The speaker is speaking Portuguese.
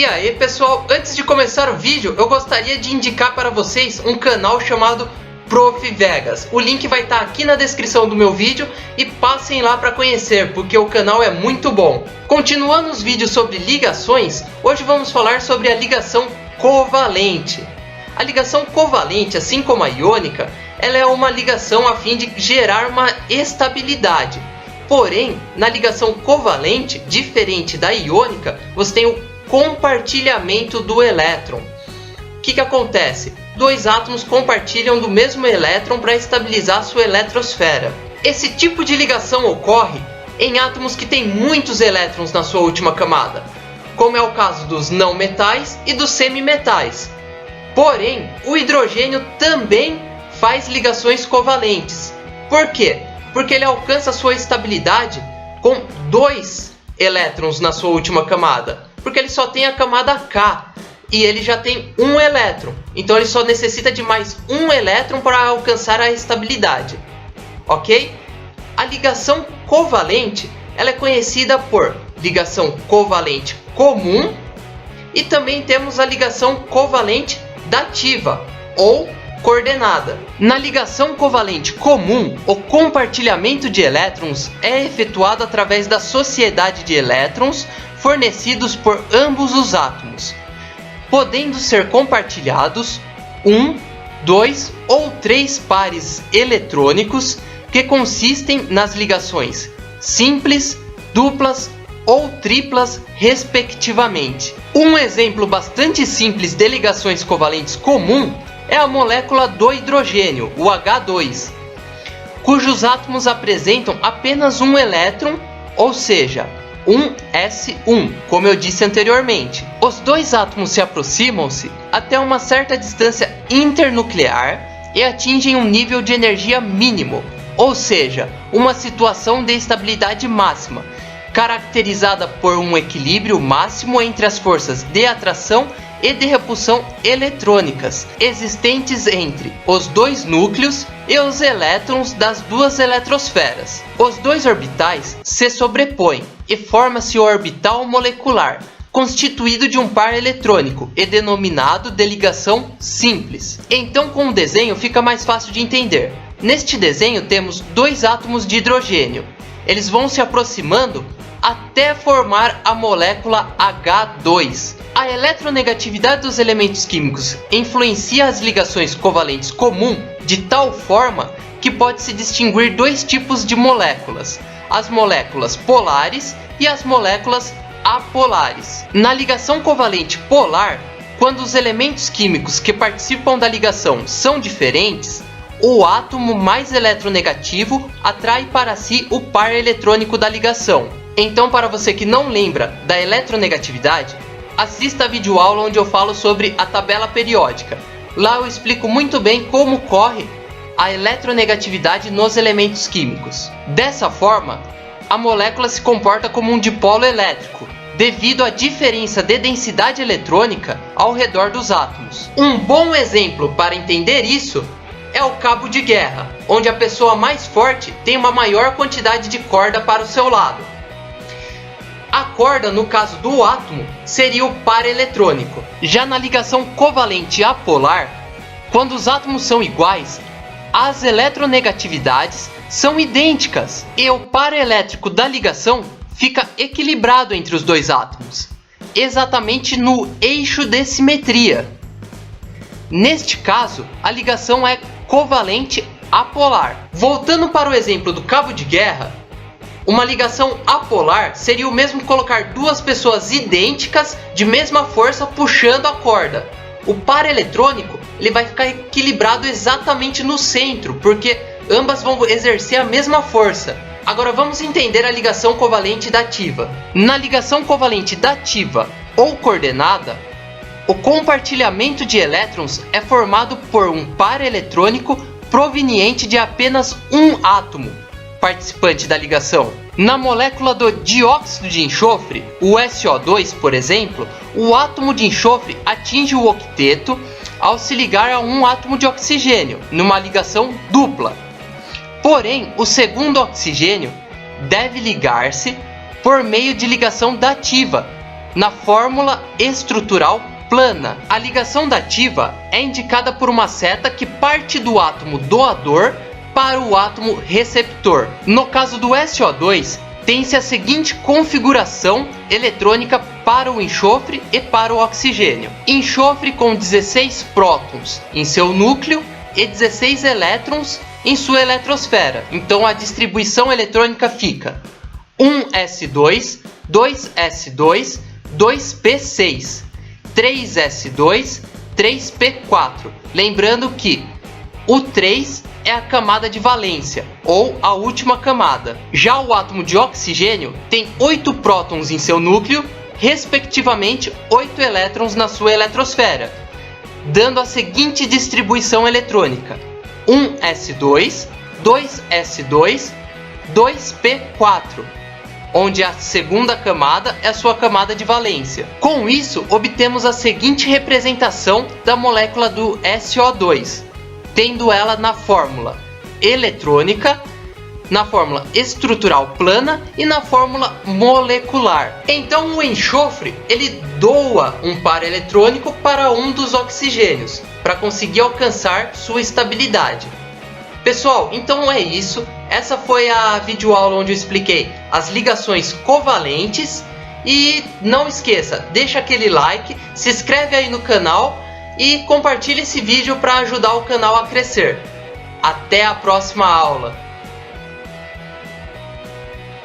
E aí pessoal, antes de começar o vídeo, eu gostaria de indicar para vocês um canal chamado Prof. Vegas. O link vai estar aqui na descrição do meu vídeo e passem lá para conhecer, porque o canal é muito bom. Continuando os vídeos sobre ligações, hoje vamos falar sobre a ligação covalente. A ligação covalente, assim como a iônica, ela é uma ligação a fim de gerar uma estabilidade. Porém, na ligação covalente, diferente da iônica, você tem o compartilhamento do elétron. O que acontece? Dois átomos compartilham do mesmo elétron para estabilizar sua eletrosfera. Esse tipo de ligação ocorre em átomos que têm muitos elétrons na sua última camada, como é o caso dos não metais e dos semimetais. Porém, o hidrogênio também faz ligações covalentes. Por quê? Porque ele alcança sua estabilidade com dois elétrons na sua última camada, porque ele só tem a camada K e ele já tem um elétron, então ele só necessita de mais um elétron para alcançar a estabilidade, ok? A ligação covalente ela é conhecida por ligação covalente comum e também temos a ligação covalente dativa ou coordenada. Na ligação covalente comum, o compartilhamento de elétrons é efetuado através da sociedade de elétrons fornecidos por ambos os átomos, podendo ser compartilhados 1, 2 ou 3 pares eletrônicos que consistem nas ligações simples, duplas ou triplas, respectivamente. Um exemplo bastante simples de ligações covalentes comum é a molécula do hidrogênio, o H2, cujos átomos apresentam apenas um elétron, ou seja, um S1, como eu disse anteriormente. Os dois átomos se aproximam-se até uma certa distância internuclear e atingem um nível de energia mínimo, ou seja, uma situação de estabilidade máxima, caracterizada por um equilíbrio máximo entre as forças de atração e de repulsão eletrônicas existentes entre os dois núcleos e os elétrons das duas eletrosferas. Os dois orbitais se sobrepõem e forma-se o orbital molecular, constituído de um par eletrônico e denominado de ligação simples. Então, com o desenho fica mais fácil de entender. Neste desenho temos dois átomos de hidrogênio. Eles vão se aproximando até formar a molécula H2. A eletronegatividade dos elementos químicos influencia as ligações covalentes comum de tal forma que pode-se distinguir dois tipos de moléculas: as moléculas polares e as moléculas apolares. Na ligação covalente polar, quando os elementos químicos que participam da ligação são diferentes, o átomo mais eletronegativo atrai para si o par eletrônico da ligação. Então, para você que não lembra da eletronegatividade, assista a videoaula onde eu falo sobre a tabela periódica. Lá eu explico muito bem como ocorre a eletronegatividade nos elementos químicos. Dessa forma, a molécula se comporta como um dipolo elétrico, devido à diferença de densidade eletrônica ao redor dos átomos. Um bom exemplo para entender isso é o cabo de guerra, onde a pessoa mais forte tem uma maior quantidade de corda para o seu lado. A corda, no caso do átomo, seria o par eletrônico. Já na ligação covalente apolar, quando os átomos são iguais, as eletronegatividades são idênticas e o par elétrico da ligação fica equilibrado entre os dois átomos, exatamente no eixo de simetria. Neste caso, a ligação é covalente apolar. Voltando para o exemplo do cabo de guerra, uma ligação apolar seria o mesmo colocar duas pessoas idênticas de mesma força puxando a corda. O par eletrônico ele vai ficar equilibrado exatamente no centro, porque ambas vão exercer a mesma força. Agora vamos entender a ligação covalente dativa. Na ligação covalente dativa ou coordenada, o compartilhamento de elétrons é formado por um par eletrônico proveniente de apenas um átomo participante da ligação. Na molécula do dióxido de enxofre, o SO2, por exemplo, o átomo de enxofre atinge o octeto ao se ligar a um átomo de oxigênio, numa ligação dupla. Porém, o segundo oxigênio deve ligar-se por meio de ligação dativa, na fórmula estrutural plana. A ligação dativa é indicada por uma seta que parte do átomo doador para o átomo receptor. No caso do SO2, tem-se a seguinte configuração eletrônica para o enxofre e para o oxigênio. Enxofre com 16 prótons em seu núcleo e 16 elétrons em sua eletrosfera. Então a distribuição eletrônica fica 1s2, 2s2, 2p6, 3s2, 3p4. Lembrando que o 3 é a camada de valência, ou a última camada. Já o átomo de oxigênio tem 8 prótons em seu núcleo, respectivamente 8 elétrons na sua eletrosfera, dando a seguinte distribuição eletrônica: 1s2, 2s2, 2p4, onde a segunda camada é a sua camada de valência. Com isso, obtemos a seguinte representação da molécula do SO2, tendo ela na fórmula eletrônica, na fórmula estrutural plana e na fórmula molecular. Então o enxofre ele doa um par eletrônico para um dos oxigênios para conseguir alcançar sua estabilidade. Pessoal, então é isso. Essa foi a videoaula onde eu expliquei as ligações covalentes. E não esqueça, deixa aquele like, se inscreve aí no canal e compartilhe esse vídeo para ajudar o canal a crescer. Até a próxima aula!